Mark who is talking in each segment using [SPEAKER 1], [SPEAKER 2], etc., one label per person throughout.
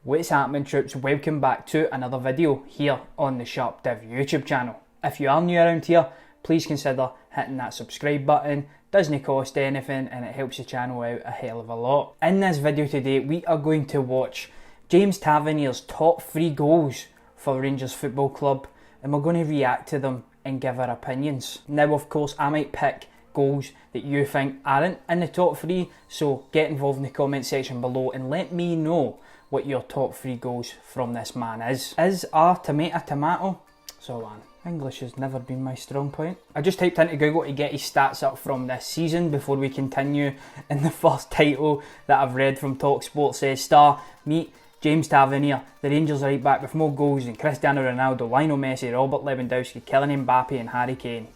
[SPEAKER 1] What's happening, troops? Welcome back to another video here on the SharpDiv YouTube channel. If you are new around here, please consider hitting that subscribe button. Doesn't cost anything and it helps the channel out a hell of a lot. In this video today, we are going to watch James Tavernier's top 3 goals for Rangers Football Club, and we're going to react to them and give our opinions. Now, of course, I might pick goals that you think aren't in the top 3, so get involved in the comment section below and let me know what your top 3 goals from this man is. Is our tomato? So man, English has never been my strong point. I just typed into Google to get his stats up from this season before we continue, and the first title that I've read from TalkSport says, "Star, meet James Tavernier, the Rangers right back with more goals than Cristiano Ronaldo, Lionel Messi, Robert Lewandowski, Kylian Mbappe and Harry Kane."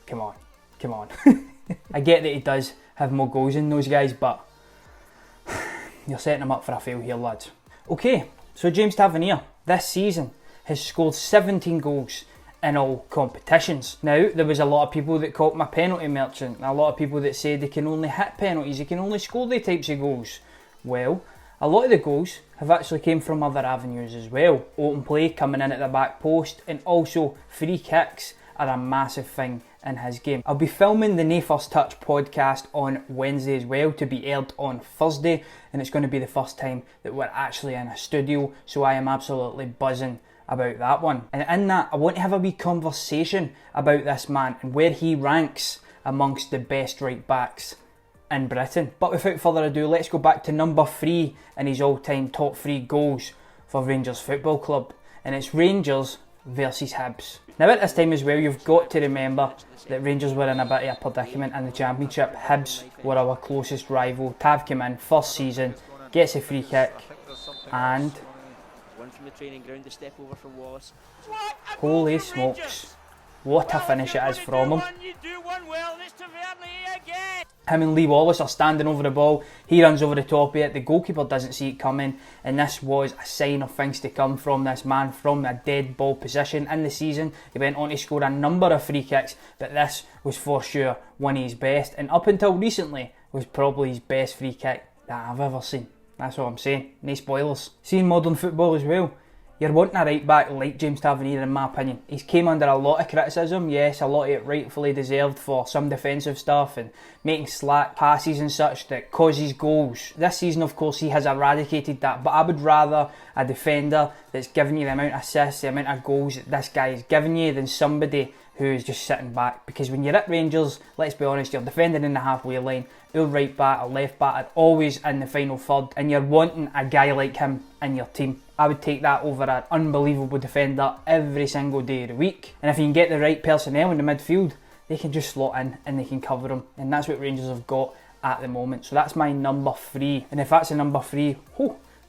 [SPEAKER 1] Come on. I get that he does have more goals than those guys, but you're setting him up for a fail here, lads. Okay, so James Tavernier this season has scored 17 goals in all competitions. Now, there was a lot of people that called him a penalty merchant, a lot of people that said they can only hit penalties, they can only score these types of goals. Well, a lot of the goals have actually came from other avenues as well. Open play, coming in at the back post, and also free kicks are a massive thing in his game. I'll be filming the No First Touch podcast on Wednesday as well, to be aired on Thursday, and it's going to be the first time that we're actually in a studio, so I am absolutely buzzing about that one. And in that, I want to have a wee conversation about this man and where he ranks amongst the best right backs in Britain. But without further ado, let's go back to number 3 in his all-time top 3 goals for Rangers Football Club, and it's Rangers versus Hibs. Now, at this time as well, you've got to remember that Rangers were in a bit of a predicament in the Championship. Hibs were our closest rival. Tav came in first season, gets a free kick, and holy smokes, what a finish it is from him. Him and Lee Wallace are standing over the ball, he runs over the top of it, the goalkeeper doesn't see it coming, and this was a sign of things to come from this man from a dead ball position in the season. He went on to score a number of free kicks, but this was for sure one of his best, and up until recently was probably his best free kick that I've ever seen. That's what I'm saying, no spoilers. Seeing modern football as well, you're wanting a right back like James Tavernier, in my opinion. He's came under a lot of criticism, yes, a lot of it rightfully deserved for some defensive stuff and making slack passes and such that causes goals. This season, of course, he has eradicated that, but I would rather a defender that's giving you the amount of assists, the amount of goals that this guy is giving you, than somebody who is just sitting back. Because when you're at Rangers, let's be honest, you're defending in the halfway line. Your right back or left back are always in the final third, and you're wanting a guy like him in your team. I would take that over an unbelievable defender every single day of the week. And if you can get the right personnel in the midfield, they can just slot in and they can cover him. And that's what Rangers have got at the moment. So that's my number 3. And if that's a number 3,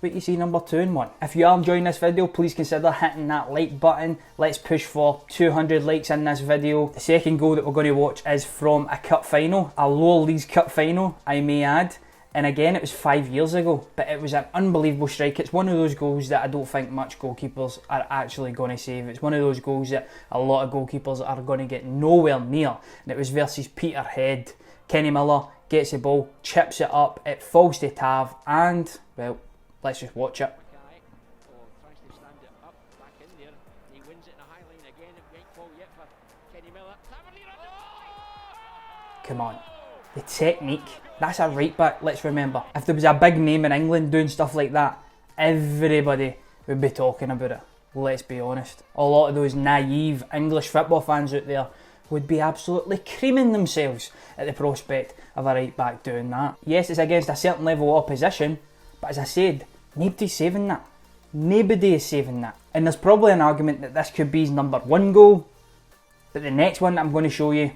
[SPEAKER 1] wait you see number 2 and 1. If you are enjoying this video, please consider hitting that like button. Let's push for 200 likes in this video. The second goal that we're going to watch is from a cup final, a lower leagues cup final, I may add. And again, it was 5 years ago, but it was an unbelievable strike. It's one of those goals that I don't think much goalkeepers are actually going to save. It's one of those goals that a lot of goalkeepers are going to get nowhere near. And it was versus Peterhead. Kenny Miller gets the ball, chips it up, it falls to Tav, and, well, let's just watch it. Come on. The technique. That's a right back, let's remember. If there was a big name in England doing stuff like that, everybody would be talking about it. Let's be honest. A lot of those naive English football fans out there would be absolutely creaming themselves at the prospect of a right back doing that. Yes, it's against a certain level of opposition, but as I said, nobody's saving that. Nobody is saving that. And there's probably an argument that this could be his number 1 goal, but the next one that I'm going to show you,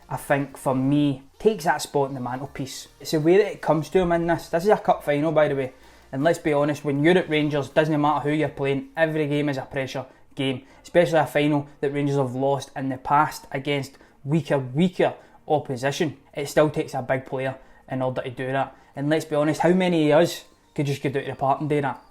[SPEAKER 1] I think for me, takes that spot in the mantelpiece. It's the way that it comes to him in this. This is a cup final, by the way. And let's be honest, when you're at Rangers, doesn't matter who you're playing, every game is a pressure game. Especially a final that Rangers have lost in the past against weaker opposition. It still takes a big player in order to do that. And let's be honest, how many of us could just go down to the park and do that?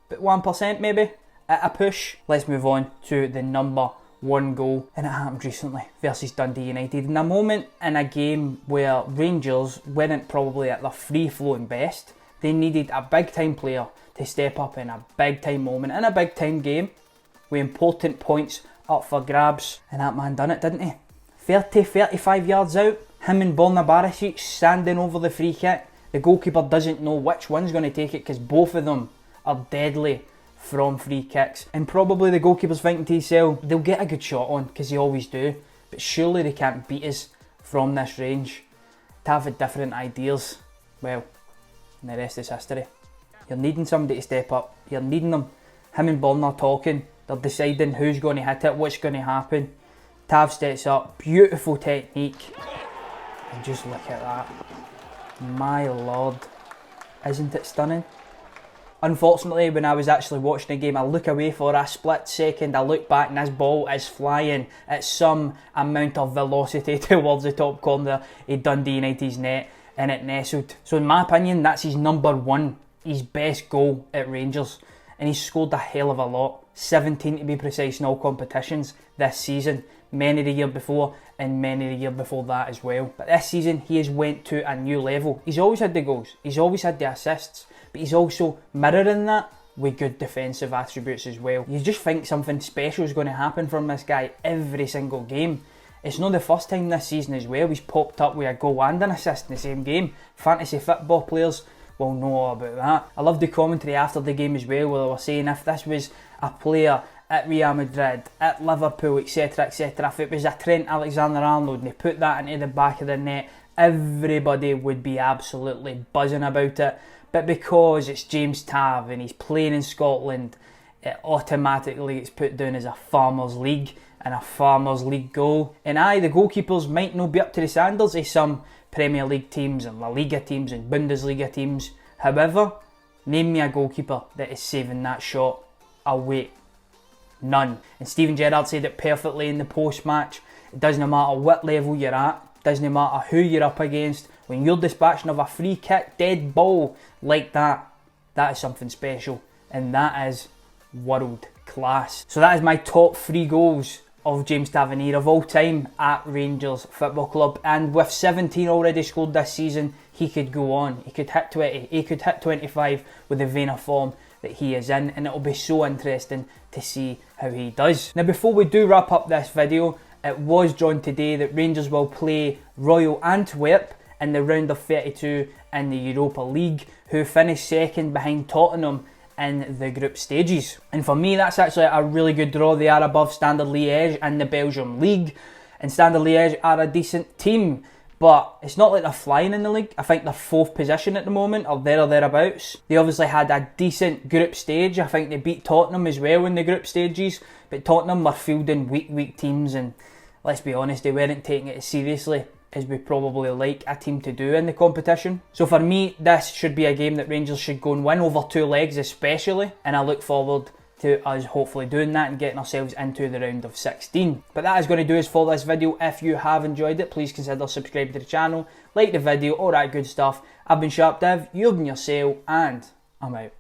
[SPEAKER 1] But 1% maybe, at a push. Let's move on to the number 1 goal, and it happened recently versus Dundee United, in a moment in a game where Rangers weren't probably at their free-flowing best. They needed a big time player to step up in a big time moment, in a big time game, with important points up for grabs. And that man done it, didn't he? 35 yards out, him and Borna Barisic standing over the free kick. The goalkeeper doesn't know which one's going to take it because both of them are deadly from free kicks. And probably the goalkeeper's thinking to himself, they'll get a good shot on because they always do, but surely they can't beat us from this range. Tav had different ideas. Well, and the rest is history. You're needing somebody to step up. You're needing them. Him and Borna are talking. They're deciding who's going to hit it, what's going to happen. Tav steps up. Beautiful technique. And just look at that. My lord. Isn't it stunning? Unfortunately, when I was actually watching the game, I look away for a split second. I look back and this ball is flying at some amount of velocity towards the top corner of Dundee United's net, and it nestled. So in my opinion, that's his number one, his best goal at Rangers. And he's scored a hell of a lot. 17 to be precise in all competitions this season. Many the year before and many the year before that as well. But this season he has went to a new level. He's always had the goals, he's always had the assists, but he's also mirroring that with good defensive attributes as well. You just think something special is going to happen from this guy every single game. It's not the first time this season as well he's popped up with a goal and an assist in the same game. Fantasy football players will know all about that. I loved the commentary after the game as well, where they were saying if this was a player at Real Madrid, at Liverpool, etc, etc, if it was a Trent Alexander-Arnold and they put that into the back of the net, everybody would be absolutely buzzing about it. But because it's James Tav and he's playing in Scotland, it automatically gets put down as a Farmers League and a Farmers League goal. And aye, the goalkeepers might not be up to the standards of some Premier League teams and La Liga teams and Bundesliga teams. However, name me a goalkeeper that is saving that shot. I'll wait. None. And Steven Gerrard said it perfectly in the post-match. It doesn't matter what level you're at, it doesn't matter who you're up against, when you're dispatching of a free kick, dead ball like that, that is something special. And that is world class. So that is my top 3 goals of James Tavernier of all time at Rangers Football Club. And with 17 already scored this season, he could go on. He could hit 20, he could hit 25 with the vein of form that he is in, and it'll be so interesting to see how he does. Now before we do wrap up this video, it was drawn today that Rangers will play Royal Antwerp in the round of 32 in the Europa League, who finished second behind Tottenham in the group stages. And for me, that's actually a really good draw. They are above Standard Liège in the Belgium League, and Standard Liège are a decent team, but it's not like they're flying in the league. I think they're 4th position at the moment, or there or thereabouts. They obviously had a decent group stage. I think they beat Tottenham as well in the group stages, but Tottenham were fielding weak teams, and let's be honest, they weren't taking it as seriously as we probably like a team to do in the competition. So for me, this should be a game that Rangers should go and win over 2 legs especially, and I look forward to us hopefully doing that and getting ourselves into the round of 16. But that is going to do us for this video. If you have enjoyed it, please consider subscribing to the channel, like the video, all that good stuff. I've been SharpDiv, you've been yourself, and I'm out.